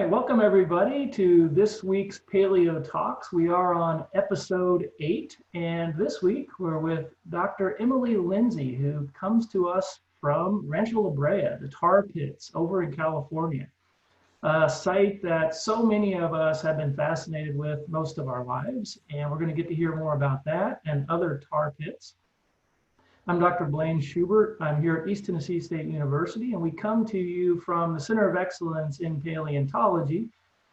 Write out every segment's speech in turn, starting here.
right, welcome everybody to this week's Paleo Talks. We are on episode 8, and this week we're with Dr. Emily Lindsey, who comes to us from Rancho La Brea, the tar pits over in California, a site that so many of us have been fascinated with most of our lives, and we're going to get to hear more about that and other tar pits. I'm Dr. Blaine Schubert. I'm here at East Tennessee State University, and we come to you from the Center of Excellence in Paleontology,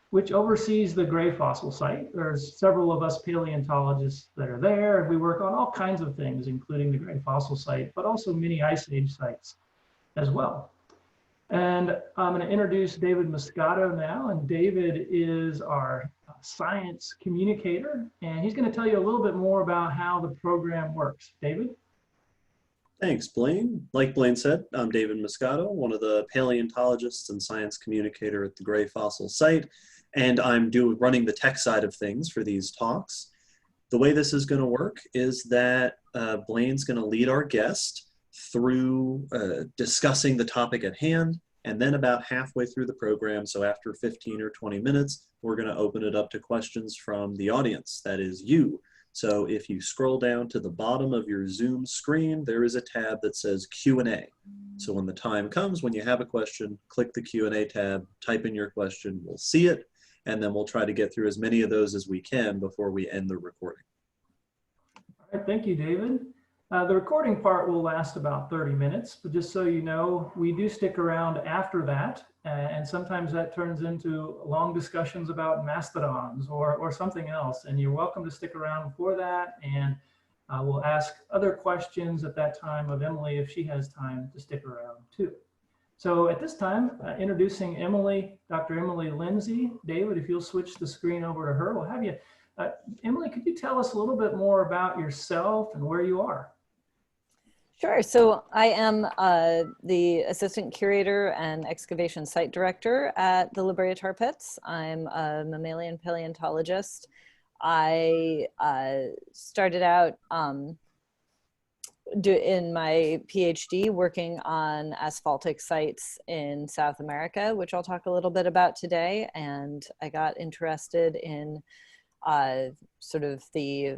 which oversees the gray fossil site. There's several of us paleontologists that are there, and we work on all kinds of things, including the gray fossil site, but also many ice age sites as well. And I'm going to introduce David Moscato now, and David is our science communicator, and he's going to tell you a little bit more about how the program works. David? Thanks, Blaine. Like Blaine said, I'm David Moscato, one of the paleontologists and science communicator at the Gray Fossil site, and I'm running the tech side of things for these talks. The way this is going to work is that Blaine's going to lead our guest through discussing the topic at hand, and then about halfway through the program, so after 15 or 20 minutes, we're going to open it up to questions from the audience, that is you. So if you scroll down to the bottom of your Zoom screen, there is a tab that says Q&A. So when the time comes, when you have a question, click the Q&A tab, type in your question, we'll see it, and then we'll try to get through as many of those as we can before we end the recording. All right, thank you, David. The recording part will last about 30 minutes, but just so you know, we do stick around after that, and sometimes that turns into long discussions about mastodons or something else, and you're welcome to stick around for that, and we'll ask other questions at that time of Emily if she has time to stick around too. So at this time, introducing Emily, Dr. Emily Lindsey. David, if you'll switch the screen over to her, we'll have you. Emily, could you tell us a little bit more about yourself and where you are? Sure. So I am the assistant curator and excavation site director at the La Brea Tar Pits. I'm a mammalian paleontologist. I started out in my PhD working on asphaltic sites in South America, which I'll talk a little bit about today. And I got interested in sort of the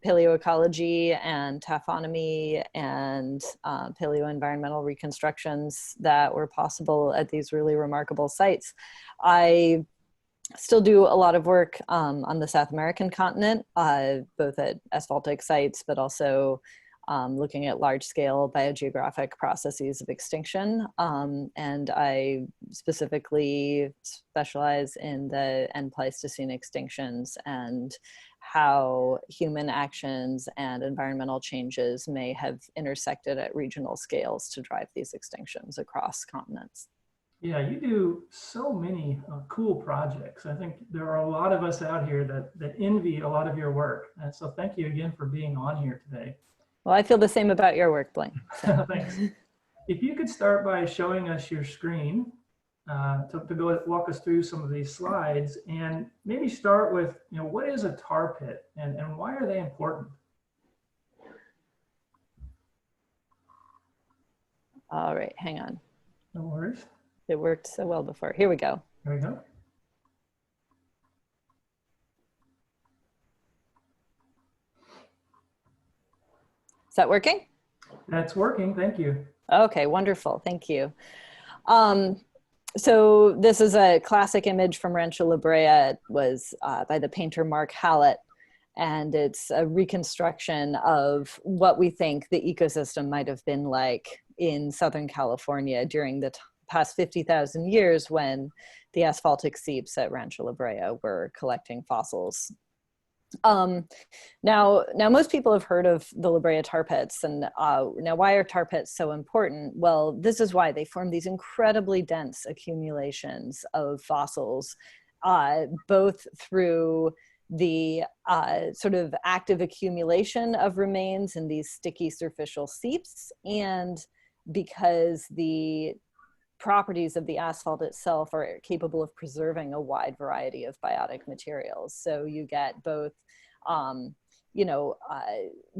paleoecology and taphonomy and paleoenvironmental reconstructions that were possible at these really remarkable sites. I still do a lot of work on the South American continent, both at asphaltic sites, but also looking at large-scale biogeographic processes of extinction. And I specifically specialize in the end Pleistocene extinctions and how human actions and environmental changes may have intersected at regional scales to drive these extinctions across continents. Yeah, you do so many cool projects. I think there are a lot of us out here that envy a lot of your work. And so thank you again for being on here today. Well, I feel the same about your work, Blaine. So. Thanks. If you could start by showing us your screen to go walk us through some of these slides, and maybe start with, what is a tar pit and why are they important? All right, hang on. No worries. It worked so well before. Here we go. There we go. Is that working? That's working, thank you. Okay, wonderful, thank you. So this is a classic image from Rancho La Brea. It was by the painter Mark Hallett, and it's a reconstruction of what we think the ecosystem might have been like in Southern California during the past 50,000 years when the asphaltic seeps at Rancho La Brea were collecting fossils. Now most people have heard of the La Brea tar pits, and now why are tar pits so important? Well, this is why. They form these incredibly dense accumulations of fossils, both through the sort of active accumulation of remains in these sticky superficial seeps, and because the properties of the asphalt itself are capable of preserving a wide variety of biotic materials. So you get both,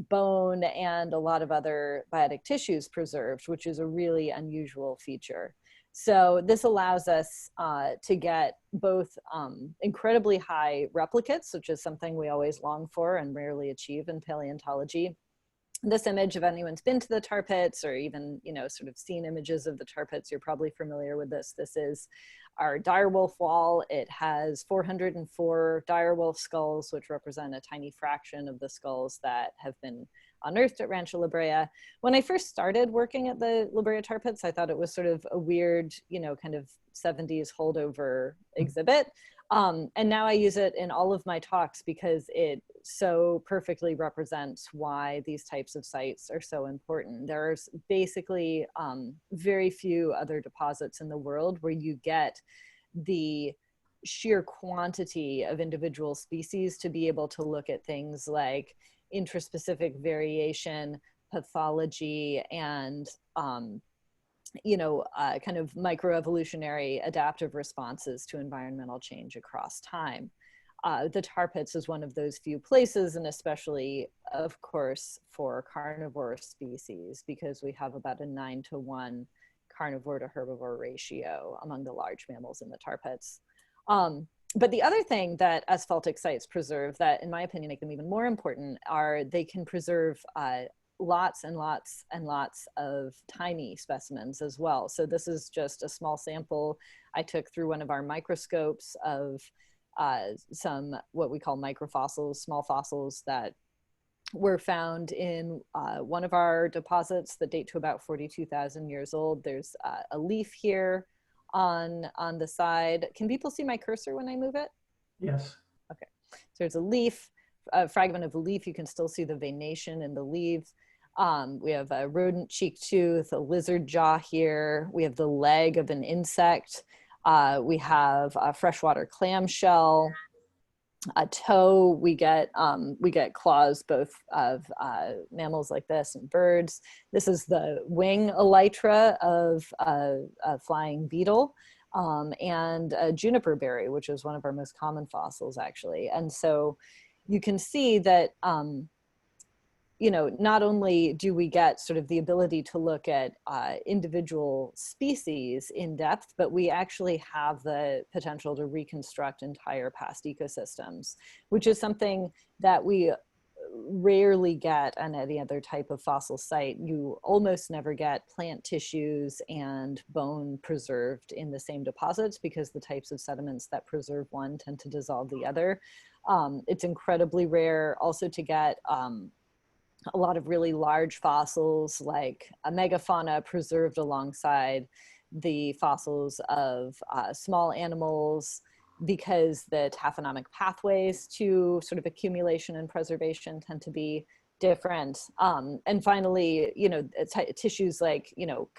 bone and a lot of other biotic tissues preserved, which is a really unusual feature. So this allows us to get both incredibly high replicates, which is something we always long for and rarely achieve in paleontology. This image, if anyone's been to the tar pits or even, sort of seen images of the tar pits, you're probably familiar with this. This is our direwolf wall. It has 404 direwolf skulls, which represent a tiny fraction of the skulls that have been unearthed at Rancho La Brea. When I first started working at the La Brea tar pits, I thought it was sort of a weird, kind of 70s holdover exhibit. And now I use it in all of my talks because it so perfectly represents why these types of sites are so important. There's basically very few other deposits in the world where you get the sheer quantity of individual species to be able to look at things like intraspecific variation, pathology, and kind of microevolutionary adaptive responses to environmental change across time. The tar pits is one of those few places, and especially, of course, for carnivore species, because we have about a 9-to-1 carnivore to herbivore ratio among the large mammals in the tar pits. But the other thing that asphaltic sites preserve that, in my opinion, make them even more important are they can preserve lots and lots and lots of tiny specimens as well. So this is just a small sample I took through one of our microscopes of some what we call microfossils, small fossils that were found in one of our deposits that date to about 42,000 years old. There's a leaf here on the side. Can people see my cursor when I move it? Yes. Okay. So there's a leaf, a fragment of a leaf. You can still see the venation in the leaves. We have a rodent cheek tooth, a lizard jaw here. We have the leg of an insect. We have a freshwater clamshell, a toe. We get claws both of mammals like this and birds. This is the wing elytra of a flying beetle, and a juniper berry, which is one of our most common fossils, actually. And so you can see that not only do we get sort of the ability to look at individual species in depth, but we actually have the potential to reconstruct entire past ecosystems, which is something that we rarely get on any other type of fossil site. You almost never get plant tissues and bone preserved in the same deposits because the types of sediments that preserve one tend to dissolve the other. It's incredibly rare also to get a lot of really large fossils like a megafauna preserved alongside the fossils of small animals, because the taphonomic pathways to sort of accumulation and preservation tend to be different. And finally, tissues like,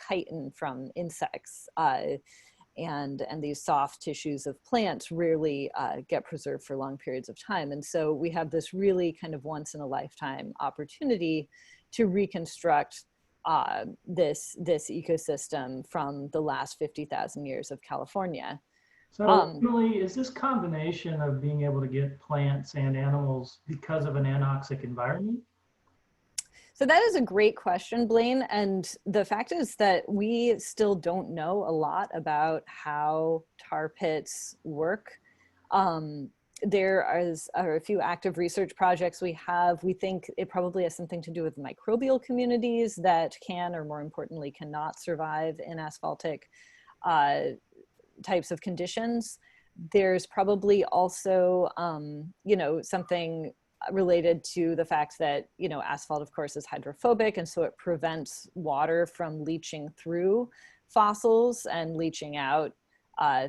chitin from insects and these soft tissues of plants rarely get preserved for long periods of time. And so we have this really kind of once in a lifetime opportunity to reconstruct this ecosystem from the last 50,000 years of California. So Emily, is this combination of being able to get plants and animals because of an anoxic environment? So that is a great question, Blaine. And the fact is that we still don't know a lot about how tar pits work. There are a few active research projects we have. We think it probably has something to do with microbial communities that can, or more importantly, cannot survive in asphaltic types of conditions. There's probably also, something related to the fact that, asphalt, of course, is hydrophobic, and so it prevents water from leaching through fossils and leaching out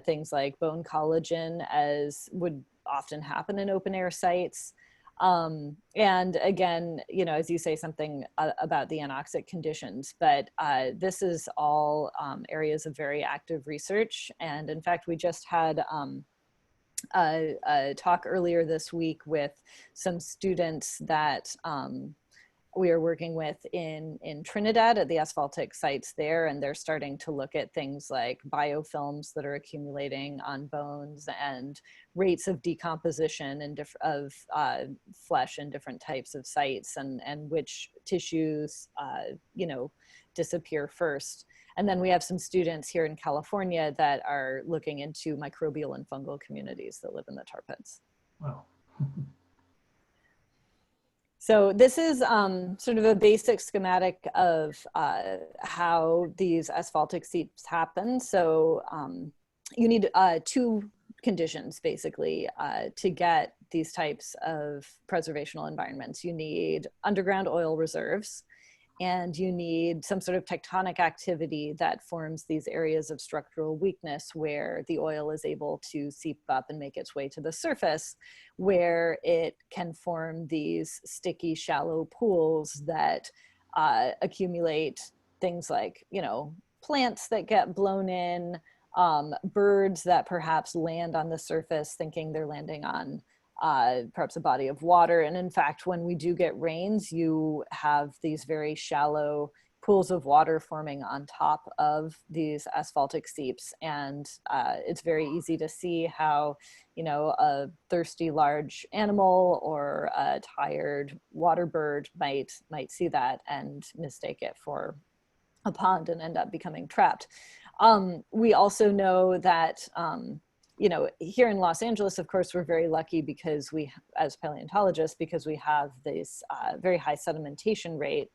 things like bone collagen, as would often happen in open air sites. And again, as you say, something about the anoxic conditions, but this is all areas of very active research. And in fact, we just had a talk earlier this week with some students that we are working with in Trinidad at the asphaltic sites there, and they're starting to look at things like biofilms that are accumulating on bones and rates of decomposition and of flesh in different types of sites, and which tissues disappear first. And then we have some students here in California that are looking into microbial and fungal communities that live in the tar pits. Wow. So this is sort of a basic schematic of how these asphaltic seeps happen. So you need two conditions basically to get these types of preservational environments. You need underground oil reserves, and you need some sort of tectonic activity that forms these areas of structural weakness where the oil is able to seep up and make its way to the surface, where it can form these sticky, shallow pools that accumulate things like, you know, plants that get blown in, birds that perhaps land on the surface thinking they're landing on perhaps a body of water. And in fact, when we do get rains, you have these very shallow pools of water forming on top of these asphaltic seeps. And it's very easy to see how, you know, a thirsty large animal or a tired water bird might see that and mistake it for a pond and end up becoming trapped. We also know that you know, here in Los Angeles, of course, we're very lucky because we, as paleontologists, because we have this very high sedimentation rate.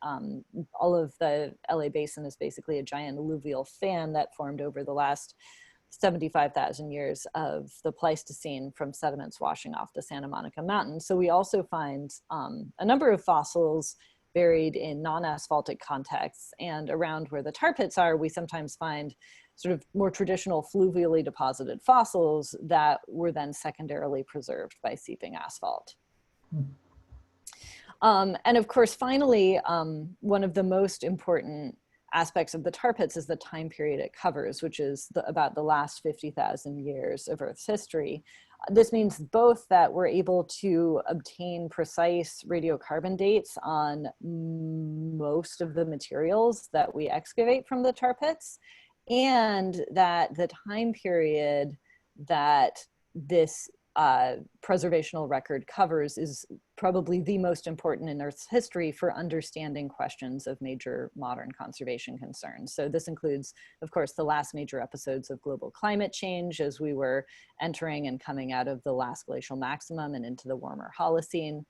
All of the LA basin is basically a giant alluvial fan that formed over the last 75,000 years of the Pleistocene from sediments washing off the Santa Monica Mountains. So we also find a number of fossils buried in non-asphaltic contexts, and around where the tar pits are, we sometimes find sort of more traditional fluvially deposited fossils that were then secondarily preserved by seeping asphalt. And of course, finally, one of the most important aspects of the tar pits is the time period it covers, which is about the last 50,000 years of Earth's history. This means both that we're able to obtain precise radiocarbon dates on most of the materials that we excavate from the tar pits, and that the time period that this preservational record covers is probably the most important in Earth's history for understanding questions of major modern conservation concerns. So this includes, of course, the last major episodes of global climate change as we were entering and coming out of the last glacial maximum and into the warmer Holocene.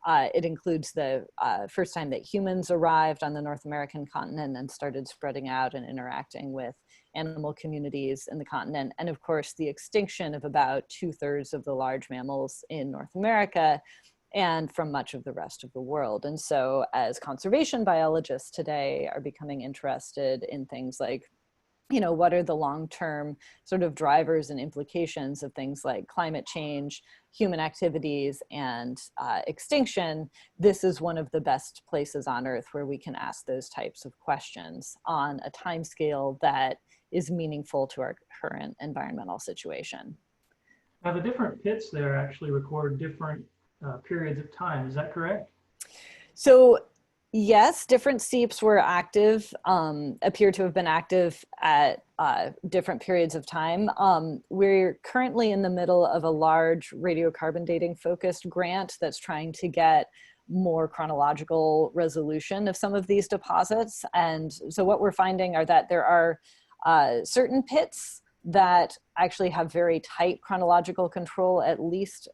It includes the first time that humans arrived on the North American continent and started spreading out and interacting with animal communities in the continent. And of course, the extinction of about 2/3 of the large mammals in North America and from much of the rest of the world. And so as conservation biologists today are becoming interested in things like, you know, what are the long-term sort of drivers and implications of things like climate change, human activities, and extinction, this is one of the best places on Earth where we can ask those types of questions on a timescale that is meaningful to our current environmental situation. Now, the different pits there actually record different periods of time. Is that correct? So yes, different seeps were active, appear to have been active at different periods of time. We're currently in the middle of a large radiocarbon dating focused grant that's trying to get more chronological resolution of some of these deposits. And so what we're finding are that there are certain pits that actually have very tight chronological control, at least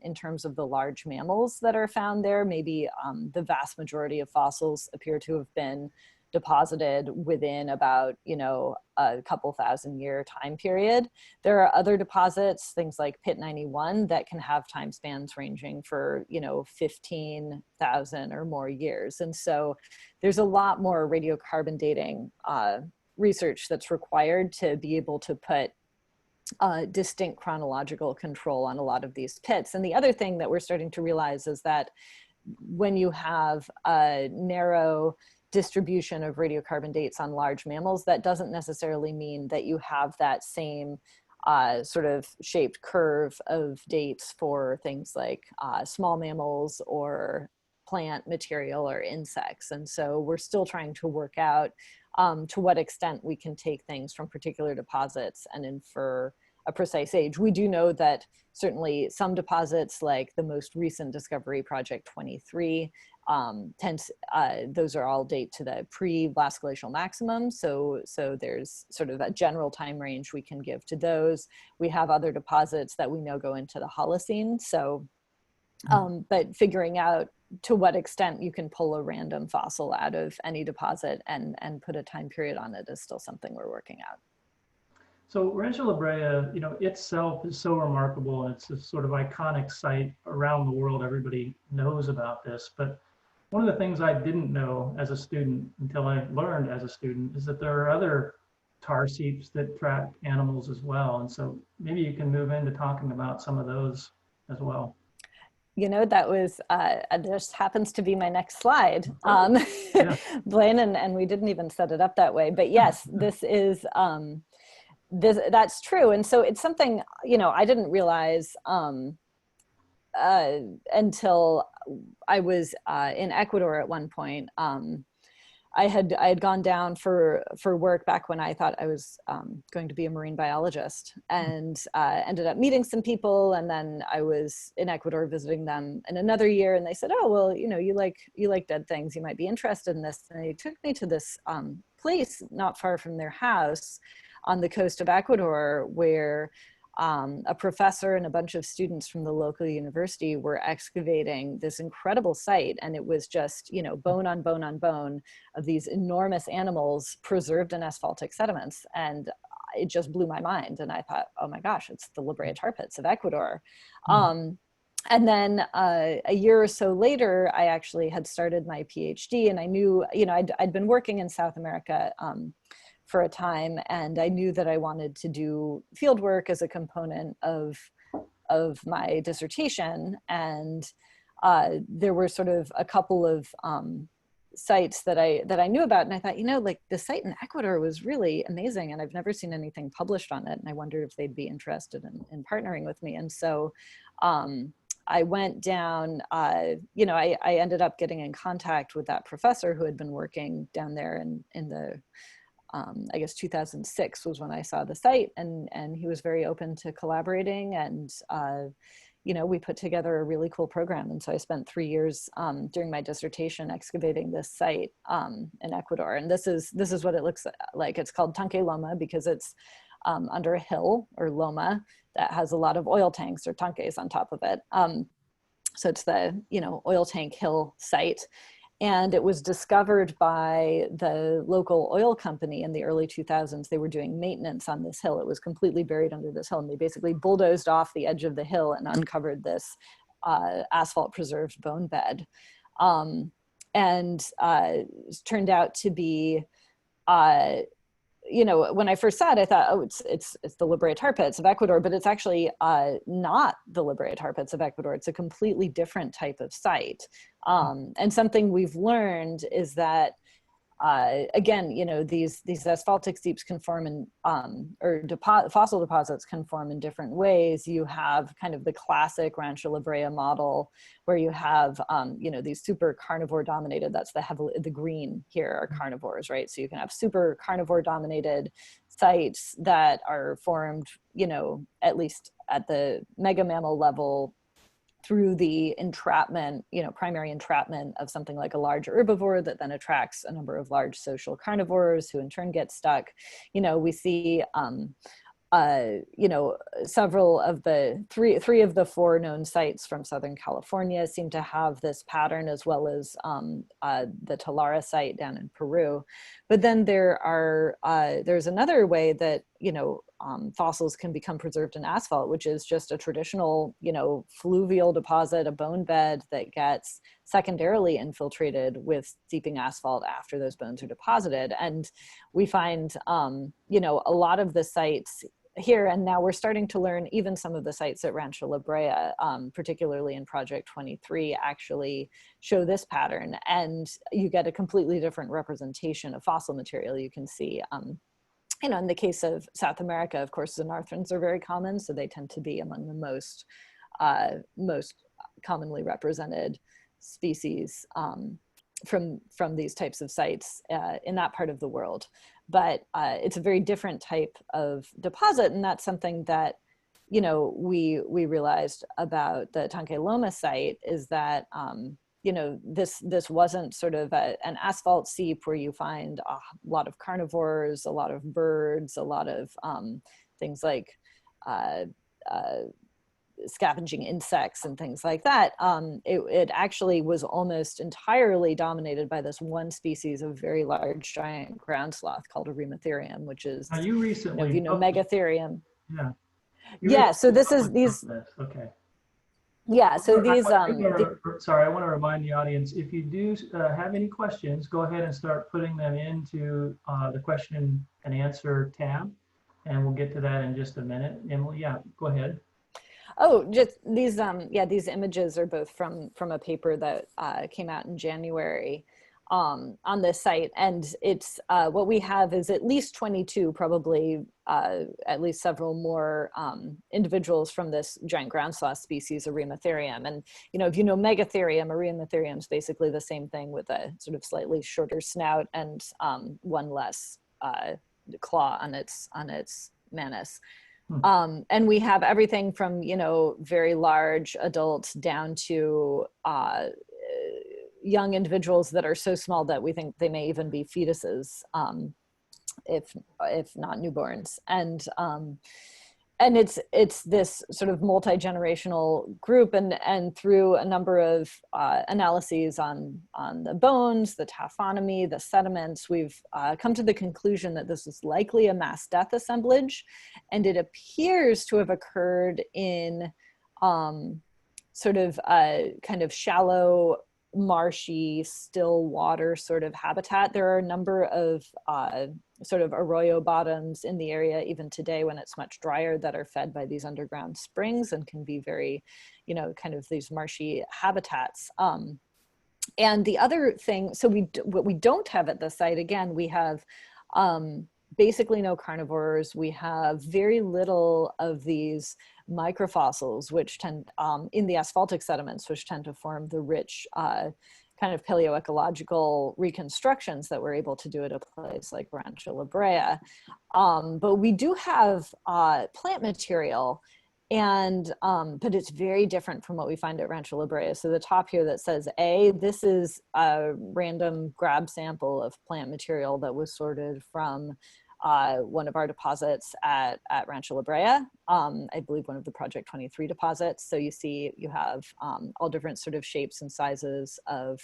in terms of the large mammals that are found there. Maybe the vast majority of fossils appear to have been deposited within about, you know, a couple thousand-year time period. There are other deposits, things like Pit 91, that can have time spans ranging for, you know, 15,000 or more years. And so there's a lot more radiocarbon dating research that's required to be able to put distinct chronological control on a lot of these pits. And the other thing that we're starting to realize is that when you have a narrow distribution of radiocarbon dates on large mammals, that doesn't necessarily mean that you have that same sort of shaped curve of dates for things like small mammals or plant material or insects. And so we're still trying to work out to what extent we can take things from particular deposits and infer a precise age. We do know that certainly some deposits, like the most recent discovery, Project 23, those are all date to the pre-blast glacial maximum. So there's sort of a general time range we can give to those. We have other deposits that we know go into the Holocene. So, but figuring out to what extent you can pull a random fossil out of any deposit and put a time period on it is still something we're working out. So Rancho La Brea, itself is so remarkable, and it's a sort of iconic site around the world. Everybody knows about this, but one of the things I didn't know as a student until I learned as a student is that there are other tar seeps that track animals as well. And so maybe you can move into talking about some of those as well. That was, just happens to be my next slide, Yeah. Blaine, and we didn't even set it up that way. But yes, this is, that's true. And so it's something, I didn't realize until I was in Ecuador at one point. I had gone down for work back when I thought I was going to be a marine biologist, and ended up meeting some people. And then I was in Ecuador visiting them in another year, and they said, "Oh, well, you like dead things. You might be interested in this." And they took me to this place not far from their house on the coast of Ecuador, where a professor and a bunch of students from the local university were excavating this incredible site. And it was just, bone on bone on bone of these enormous animals preserved in asphaltic sediments. And it just blew my mind. And I thought, oh my gosh, it's the La Brea tar pits of Ecuador. And then a year or so later, I actually had started my PhD, and I knew, I'd been working in South America for a time, and I knew that I wanted to do field work as a component of my dissertation. And there were sort of a couple of sites that I knew about, and I thought, like the site in Ecuador was really amazing, and I've never seen anything published on it, and I wondered if they'd be interested in partnering with me. And so I went down, I ended up getting in contact with that professor who had been working down there in the I guess 2006 was when I saw the site, and he was very open to collaborating, and we put together a really cool program. And so I spent 3 years during my dissertation excavating this site in Ecuador. And this is what it looks like. It's called Tonka Loma because it's under a hill, or loma, that has a lot of oil tanks or tanques on top of it. So it's the oil tank hill site. And it was discovered by the local oil company in the early 2000s. They were doing maintenance on this hill. It was completely buried under this hill, and they basically bulldozed off the edge of the hill and uncovered this asphalt preserved bone bed. And it turned out to be, when I first saw it, I thought, oh, it's the La Brea tar pits of Ecuador, but it's actually not the La Brea tar pits of Ecuador. It's a completely different type of site. And something we've learned is that, again, these asphaltic seeps can form in, fossil deposits can form in different ways. You have kind of the classic Rancho La Brea model, where you have, these super carnivore dominated, that's the green here are carnivores, right? So you can have super carnivore dominated sites that are formed, at least at the mega mammal level, through the entrapment, primary entrapment of something like a large herbivore that then attracts a number of large social carnivores who in turn get stuck. We see, several of the three of the 4 known sites from Southern California seem to have this pattern, as well as the Talara site down in Peru. But then there's another way that, fossils can become preserved in asphalt, which is just a traditional, fluvial deposit, a bone bed that gets secondarily infiltrated with seeping asphalt after those bones are deposited. And we find, a lot of the sites here, and now we're starting to learn even some of the sites at Rancho La Brea, particularly in Project 23, actually show this pattern. And you get a completely different representation of fossil material. You can see, in the case of South America, of course, xenarthrans are very common, so they tend to be among the most commonly represented species from these types of sites in that part of the world. But it's a very different type of deposit, and that's something that we realized about the Tonka Loomis site, is that this wasn't sort of an asphalt seep where you find a lot of carnivores, a lot of birds, a lot of things like scavenging insects and things like that. It actually was almost entirely dominated by this one species of very large giant ground sloth called Eremotherium, which is, Now you recently, Megatherium. yeah. Yeah, so this is these. Okay. Yeah, so these. Sorry, I want to remind the audience, if you do have any questions, go ahead and start putting them into the question and answer tab, and we'll get to that in just a minute. Emily, yeah, go ahead. Oh, just these, these images are both from a paper that came out in January on this site. And it's, what we have is at least 22, probably at least several more individuals from this giant ground sloth species, Eremotherium. And, if you know Megatherium, Eremotherium is basically the same thing with a sort of slightly shorter snout and one less claw on its manus. And we have everything from, very large adults down to young individuals that are so small that we think they may even be fetuses, if not newborns. And it's this sort of multi-generational group, and through a number of analyses on the bones, the taphonomy, the sediments, we've come to the conclusion that this is likely a mass death assemblage, and it appears to have occurred in sort of a kind of shallow, marshy, still water sort of habitat. There are a number of sort of arroyo bottoms in the area even today when it's much drier that are fed by these underground springs and can be very, kind of these marshy habitats. And the other thing, so what we don't have at the site, again, we have basically no carnivores. We have very little of these microfossils, which tend, in the asphaltic sediments, which tend to form the rich kind of paleoecological reconstructions that we're able to do at a place like Rancho La Brea. But we do have plant material, and but it's very different from what we find at Rancho La Brea. So the top here that says A, this is a random grab sample of plant material that was sorted from one of our deposits at Rancho La Brea, I believe one of the Project 23 deposits. So you see, you have all different sort of shapes and sizes of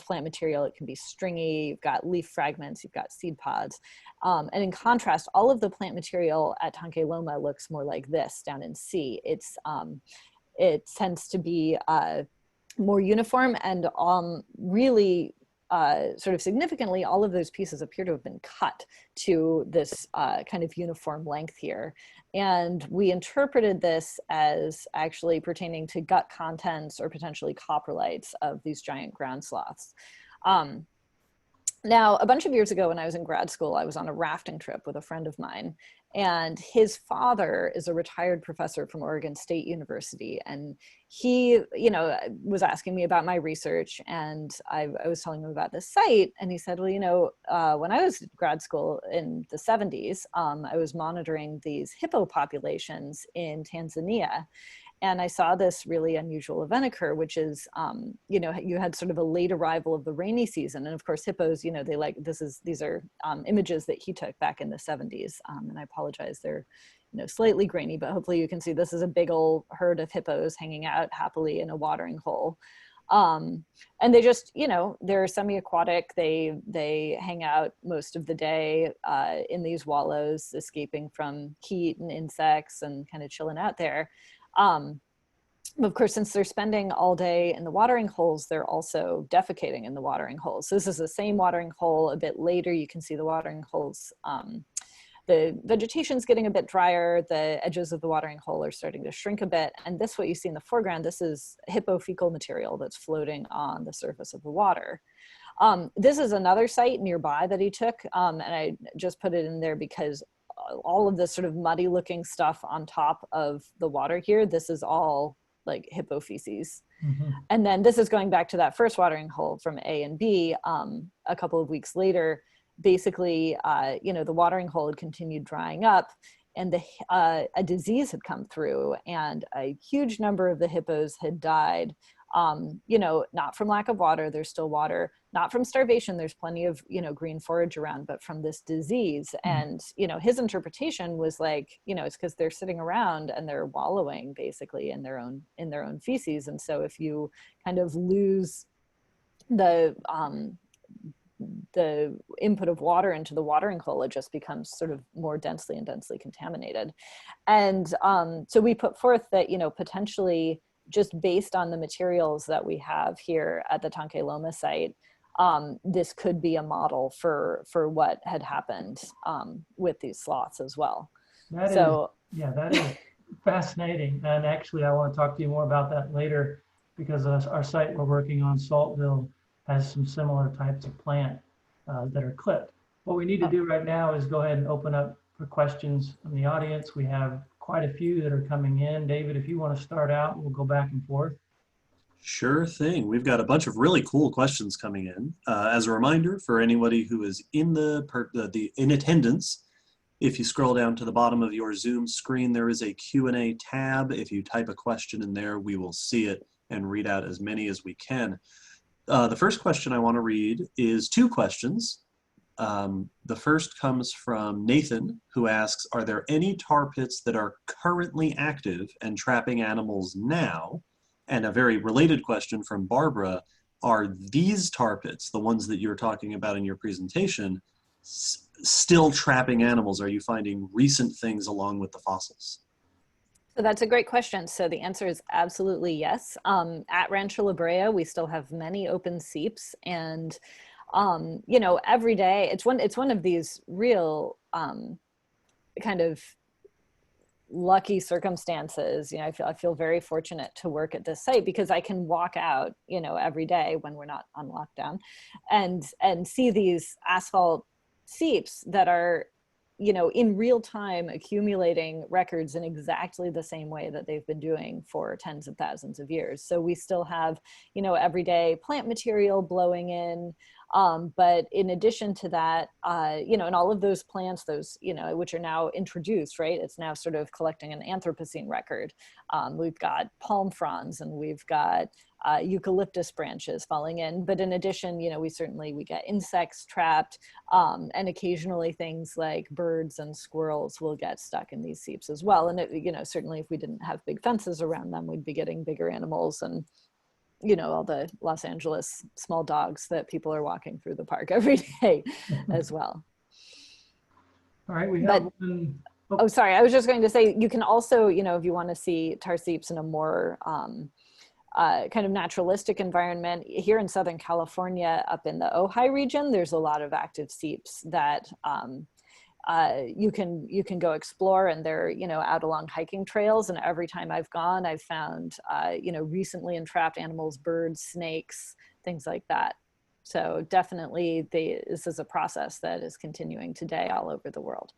plant material. It can be stringy, you've got leaf fragments, you've got seed pods. And in contrast, all of the plant material at Tonka Loma looks more like this down in C. It tends to be more uniform, and really sort of significantly, all of those pieces appear to have been cut to this kind of uniform length here. And we interpreted this as actually pertaining to gut contents or potentially coprolites of these giant ground sloths. Now, a bunch of years ago when I was in grad school, I was on a rafting trip with a friend of mine, and his father is a retired professor from Oregon State University. And he, was asking me about my research, and I was telling him about this site. And he said, well, when I was in grad school in the 70s, I was monitoring these hippo populations in Tanzania. And I saw this really unusual event occur, which is, you had sort of a late arrival of the rainy season. And of course, hippos, they like, these are images that he took back in the 70s. And I apologize, they're, slightly grainy, but hopefully you can see this is a big old herd of hippos hanging out happily in a watering hole. And they just, they're semi-aquatic. They hang out most of the day in these wallows, escaping from heat and insects and kind of chilling out there. Of course, since they're spending all day in the watering holes, they're also defecating in the watering holes. So this is the same watering hole. A bit later, you can see the watering holes. The vegetation's getting a bit drier. The edges of the watering hole are starting to shrink a bit. And this, what you see in the foreground, this is hippo fecal material that's floating on the surface of the water. This is another site nearby that he took. And I just put it in there because all of this sort of muddy looking stuff on top of the water here, this is all like hippo feces. Mm-hmm. And then this is going back to that first watering hole from A and B. A couple of weeks later, basically, the watering hole had continued drying up, and a disease had come through, and a huge number of the hippos had died You know, not from lack of water, there's still water, not from starvation, there's plenty of, you know, green forage around, but from this disease. And, you know, his interpretation was like, you know, it's because they're sitting around and they're wallowing basically in their own feces. And so if you kind of lose the input of water into the watering hole, it just becomes sort of more densely and densely contaminated. And so we put forth that, you know, potentially just based on the materials that we have here at the Tonka Loomis site, this could be a model for what had happened with these sloths as well. That is fascinating. And actually, I want to talk to you more about that later, because our site we're working on, Saltville, has some similar types of plant that are clipped. What we need to do right now is go ahead and open up for questions from the audience. We have quite a few that are coming in. David, if you want to start out, we'll go back and forth. Sure thing. We've got a bunch of really cool questions coming in. As a reminder for anybody who is in in attendance, if you scroll down to the bottom of your Zoom screen, there is a Q&A tab. If you type a question in there, we will see it and read out as many as we can. The first question I want to read is two questions. The first comes from Nathan, who asks, are there any tar pits that are currently active and trapping animals now? And a very related question from Barbara, are these tar pits, the ones that you're talking about in your presentation, still trapping animals? Are you finding recent things along with the fossils? So that's a great question. So the answer is absolutely yes. At Rancho La Brea, we still have many open seeps, and you know, every day it's one of these real kind of lucky circumstances. You know, I feel very fortunate to work at this site because I can walk out, you know, every day when we're not on lockdown, and see these asphalt seeps that are, you know, in real time accumulating records in exactly the same way that they've been doing for tens of thousands of years. So we still have, you know, everyday plant material blowing in. But in addition to that, you know, and all of those plants, those, you know, which are now introduced, right? It's now sort of collecting an Anthropocene record. We've got palm fronds and we've got eucalyptus branches falling in. But in addition, you know, we get insects trapped, and occasionally things like birds and squirrels will get stuck in these seeps as well. And, you know, certainly if we didn't have big fences around them, we'd be getting bigger animals and, you know, all the Los Angeles small dogs that people are walking through the park every day as well. All right, we have oh, sorry, I was just going to say, you can also, you know, if you want to see tar seeps in a more kind of naturalistic environment, here in Southern California, up in the Ojai region, there's a lot of active seeps that you can go explore, and they're, you know, out along hiking trails. And every time I've gone, I've found, you know, recently entrapped animals, birds, snakes, things like that. So definitely this is a process that is continuing today all over the world.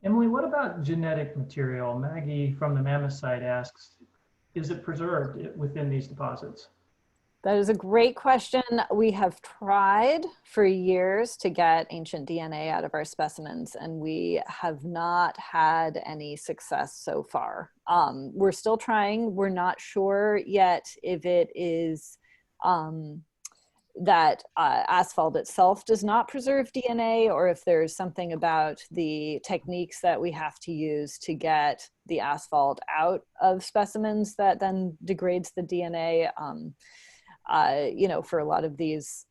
Emily, what about genetic material? Maggie from the Mammoth site asks, is it preserved within these deposits? That is a great question. We have tried for years to get ancient DNA out of our specimens, and we have not had any success so far. We're still trying. We're not sure yet if it is that asphalt itself does not preserve DNA, or if there's something about the techniques that we have to use to get the asphalt out of specimens that then degrades the DNA. You know, for a lot of these,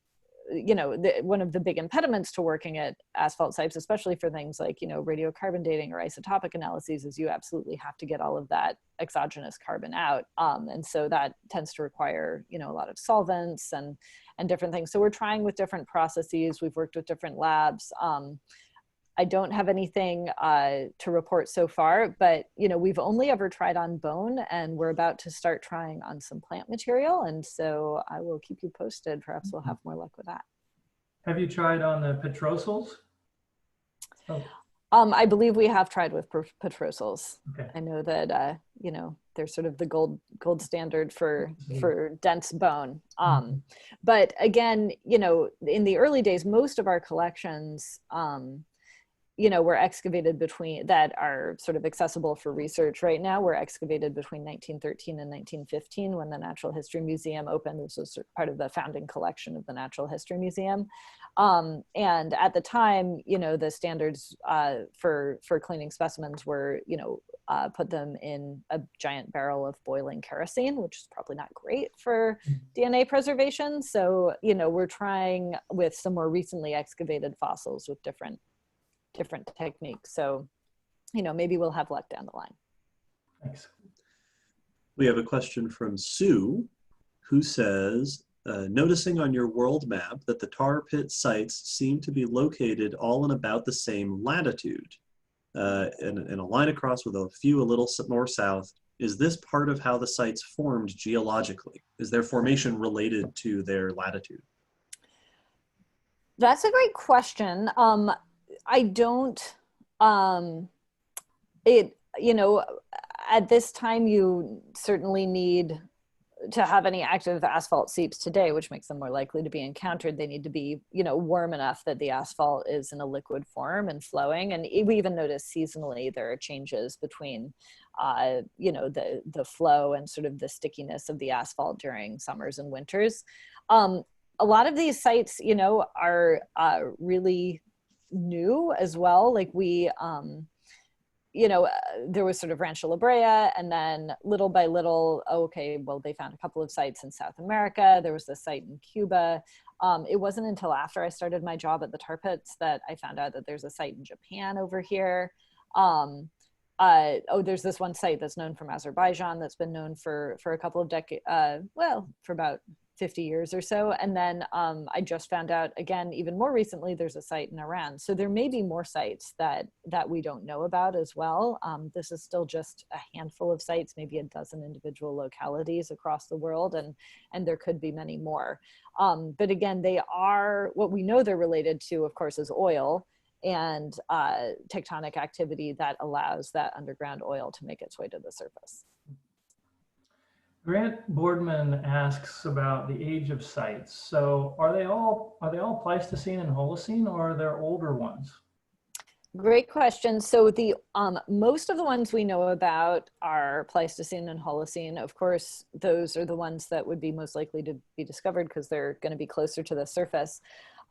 you know, one of the big impediments to working at asphalt sites, especially for things like, you know, radiocarbon dating or isotopic analyses, is you absolutely have to get all of that exogenous carbon out. And so that tends to require, you know, a lot of solvents and different things. So we're trying with different processes. We've worked with different labs. I don't have anything to report so far, but, you know, we've only ever tried on bone, and we're about to start trying on some plant material. And so I will keep you posted. Perhaps we'll have more luck with that. Have you tried on the petrosals? Oh. I believe we have tried with petrosals. Okay. I know that, you know, they're sort of the gold standard for dense bone. But again, you know, in the early days, most of our collections, were excavated between, that are sort of accessible for research right now, were excavated between 1913 and 1915 when the Natural History Museum opened. This was part of the founding collection of the Natural History Museum. And at the time, the standards for cleaning specimens were, put them in a giant barrel of boiling kerosene, which is probably not great for DNA preservation. So, we're trying with some more recently excavated fossils with different techniques. So, maybe we'll have luck down the line. Thanks. We have a question from Sue, who says, noticing on your world map that the tar pit sites seem to be located all in about the same latitude, in a line across with a few a little more south. Is this part of how the sites formed geologically? Is their formation related to their latitude? That's a great question. I don't, at this time, you certainly need to have any active asphalt seeps today, which makes them more likely to be encountered. They need to be, warm enough that the asphalt is in a liquid form and flowing. And we even notice seasonally there are changes between, the flow and sort of the stickiness of the asphalt during summers and winters. A lot of these sites, are really new as well. Like there was sort of Rancho La Brea, and then little by little, they found a couple of sites in South America. There was this site in Cuba. It wasn't until after I started my job at the tar pits that I found out that there's a site in Japan over here. There's this one site that's known from Azerbaijan that's been known for a couple of decades, for about 50 years or so. And then I just found out, again, even more recently, there's a site in Iran. So there may be more sites that we don't know about as well. This is still just a handful of sites, maybe a dozen individual localities across the world, and there could be many more. But again, what we know they're related to, of course, is oil and tectonic activity that allows that underground oil to make its way to the surface. Grant Boardman asks about the age of sites. So are they all Pleistocene and Holocene, or are there older ones? Great question. So the most of the ones we know about are Pleistocene and Holocene. Of course, those are the ones that would be most likely to be discovered because they're going to be closer to the surface.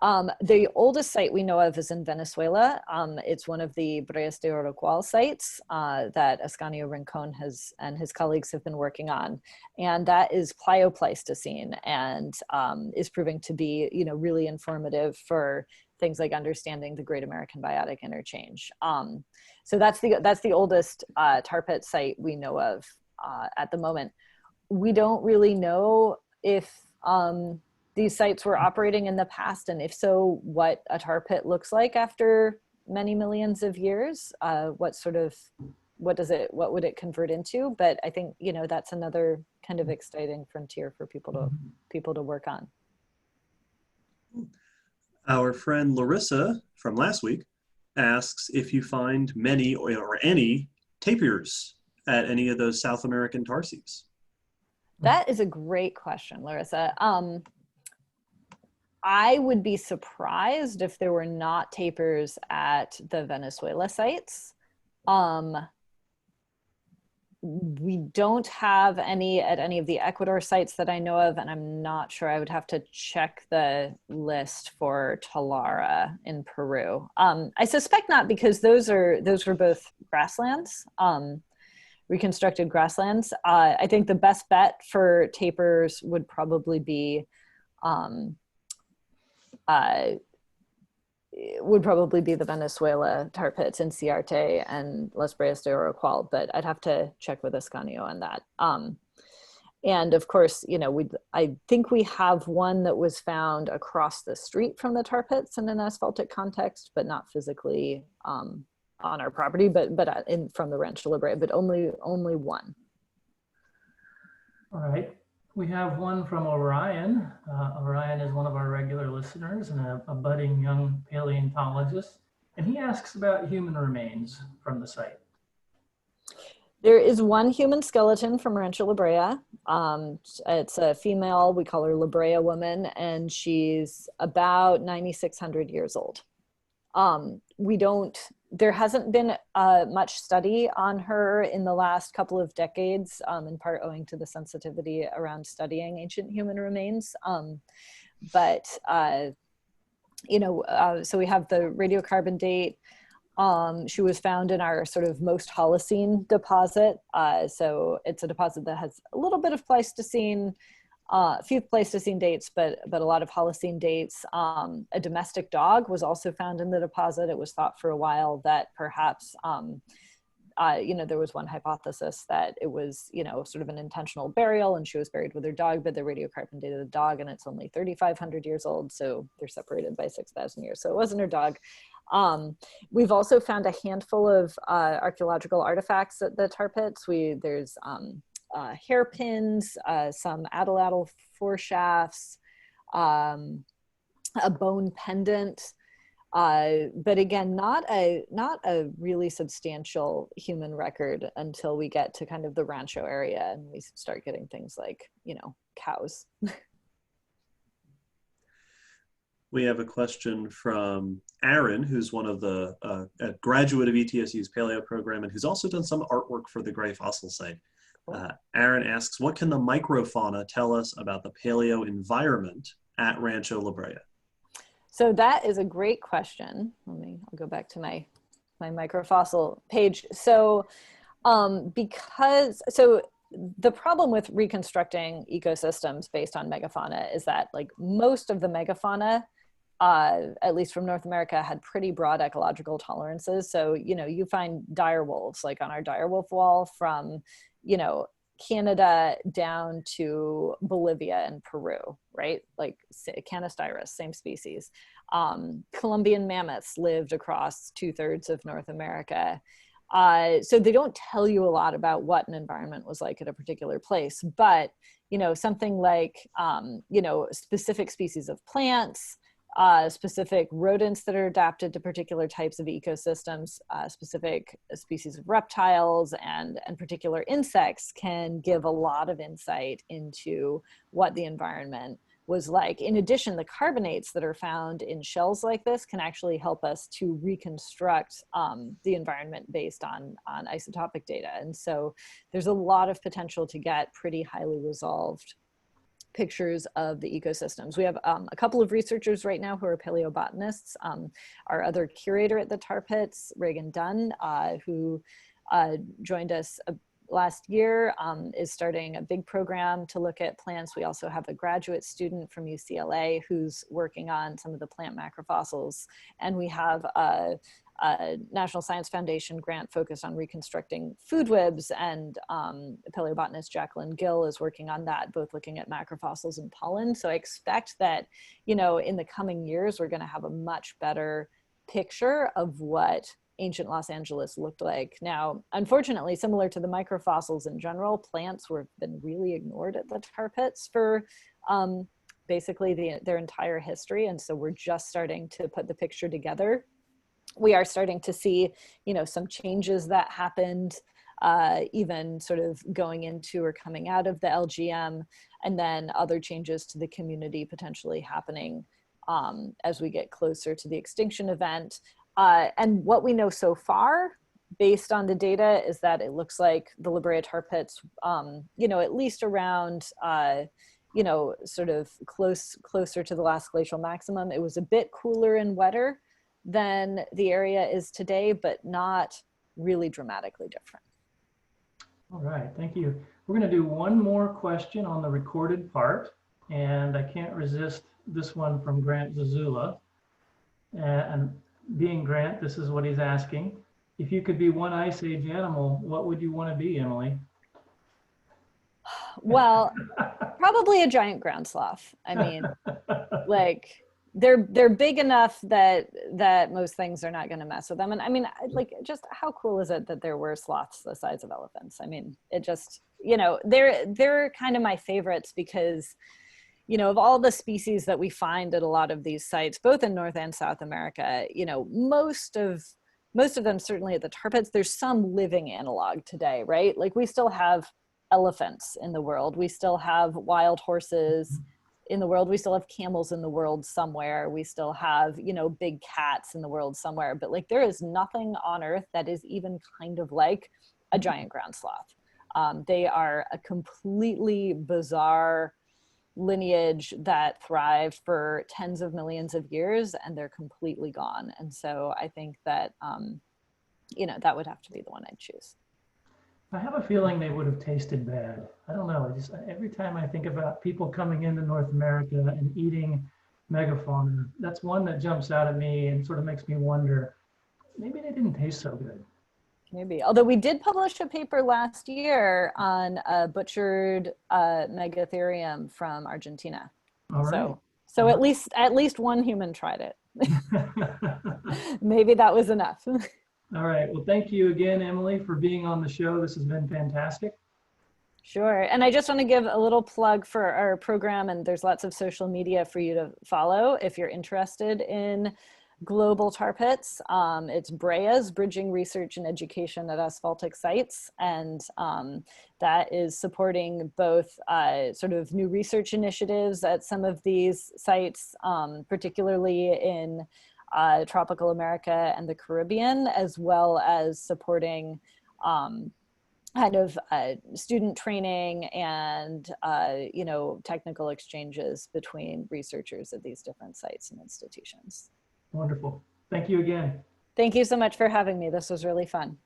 The oldest site we know of is in Venezuela. It's one of the Breias de Oroqual sites that Ascanio Rincon and his colleagues have been working on. And that is Pliopleistocene and is proving to be, really informative for things like understanding the Great American Biotic Interchange. So that's the oldest tar pit site we know of at the moment. We don't really know if these sites were operating in the past, and if so, what a tar pit looks like after many millions of years. What would it convert into? But I think that's another kind of exciting frontier for people to work on. Our friend Larissa from last week asks if you find many or any tapirs at any of those South American tar seeps. That is a great question, Larissa. I would be surprised if there were not tapirs at the Venezuela sites. We don't have any at any of the Ecuador sites that I know of, and I'm not sure. I would have to check the list for Talara in Peru. I suspect not, because those were both grasslands, reconstructed grasslands. I think the best bet for tapirs would probably be the Venezuela tar pits in Ciarte and Las Breias de Oroqual, but I'd have to check with Ascanio on that. And of course, I think we have one that was found across the street from the tar pits in an asphaltic context, but not physically on our property, but from the Rancho La Brea, but only one. All right. We have one from Orion. Orion is one of our regular listeners and a budding young paleontologist, and he asks about human remains from the site. There is one human skeleton from Rancho La Brea. It's a female, we call her La Brea woman, and she's about 9,600 years old. There hasn't been much study on her in the last couple of decades, in part owing to the sensitivity around studying ancient human remains. So we have the radiocarbon date. She was found in our sort of most Holocene deposit. So it's a deposit that has a little bit of Pleistocene, a few Pleistocene dates, but a lot of Holocene dates. A domestic dog was also found in the deposit. It was thought for a while that perhaps, there was one hypothesis that it was, sort of an intentional burial and she was buried with her dog, but the radiocarbon dated the dog and it's only 3,500 years old. So they're separated by 6,000 years. So it wasn't her dog. We've also found a handful of archaeological artifacts at the tar pits. There's hairpins, some atlatl foreshafts, a bone pendant, but again, not a really substantial human record until we get to kind of the Rancho area and we start getting things like, cows. We have a question from Aaron, who's one of the a graduate of ETSU's Paleo program and who's also done some artwork for the Gray Fossil site. Aaron asks, what can the microfauna tell us about the paleo environment at Rancho La Brea? So that is a great question. I'll go back to my microfossil page. So the problem with reconstructing ecosystems based on megafauna is that like most of the megafauna, at least from North America, had pretty broad ecological tolerances. So, you find dire wolves like on our dire wolf wall from, Canada down to Bolivia and Peru, right? Like Canistyrus, same species. Columbian mammoths lived across 2/3 of North America. So they don't tell you a lot about what an environment was like at a particular place, but, something like, specific species of plants, specific rodents that are adapted to particular types of ecosystems, specific species of reptiles and particular insects can give a lot of insight into what the environment was like. In addition, the carbonates that are found in shells like this can actually help us to reconstruct the environment based on isotopic data. And so there's a lot of potential to get pretty highly resolved pictures of the ecosystems. We have a couple of researchers right now who are paleobotanists. Our other curator at the tar pits, Reagan Dunn, who joined us last year, is starting a big program to look at plants. We also have a graduate student from UCLA who's working on some of the plant macrofossils. And we have a National Science Foundation grant focused on reconstructing food webs, and paleobotanist Jacqueline Gill is working on that, both looking at macrofossils and pollen. So I expect that, in the coming years, we're going to have a much better picture of what ancient Los Angeles looked like. Now, unfortunately, similar to the microfossils in general, plants have been really ignored at the tar pits for basically their entire history. And so we're just starting to put the picture together. We are starting to see, some changes that happened, even sort of going into or coming out of the LGM, and then other changes to the community potentially happening as we get closer to the extinction event. And what we know so far, based on the data, is that it looks like the La Brea tar pits, at least around, sort of closer to the last glacial maximum. It was a bit cooler and wetter than the area is today, but not really dramatically different. All right, thank you. We're going to do one more question on the recorded part, and I can't resist this one from Grant Zazula. And being Grant, this is what he's asking. If you could be one Ice Age animal, what would you want to be, Emily? Well, probably a giant ground sloth. I mean, like, they're big enough that most things are not going to mess with them. And I mean, like, just how cool is it that there were sloths the size of elephants? I mean, it just, they're kind of my favorites because, of all the species that we find at a lot of these sites, both in North and South America, most of them, certainly at the tar pits, there's some living analog today, right? Like we still have elephants in the world. We still have wild horses in the world. We still have camels in the world somewhere. We still have, you know, big cats in the world somewhere. But like, there is nothing on Earth that is even kind of like a giant ground sloth. They are a completely bizarre lineage that thrived for tens of millions of years, and they're completely gone. And so I think that, you know, that would have to be the one I'd choose. I have a feeling they would have tasted bad. I don't know. Just every time I think about people coming into North America and eating megafauna, that's one that jumps out at me and sort of makes me wonder, maybe they didn't taste so good. Maybe, although we did publish a paper last year on a butchered Megatherium from Argentina. All right. So at least one human tried it. Maybe that was enough. All right. Well, thank you again, Emily, for being on the show. This has been fantastic. Sure. And I just want to give a little plug for our program, and there's lots of social media for you to follow if you're interested in global tar pits. It's BREA's, Bridging Research and Education at Asphaltic Sites. And that is supporting both sort of new research initiatives at some of these sites, particularly in tropical America and the Caribbean, as well as supporting kind of student training and you know, technical exchanges between researchers at these different sites and institutions. Wonderful. Thank you again. Thank you so much for having me. This was really fun.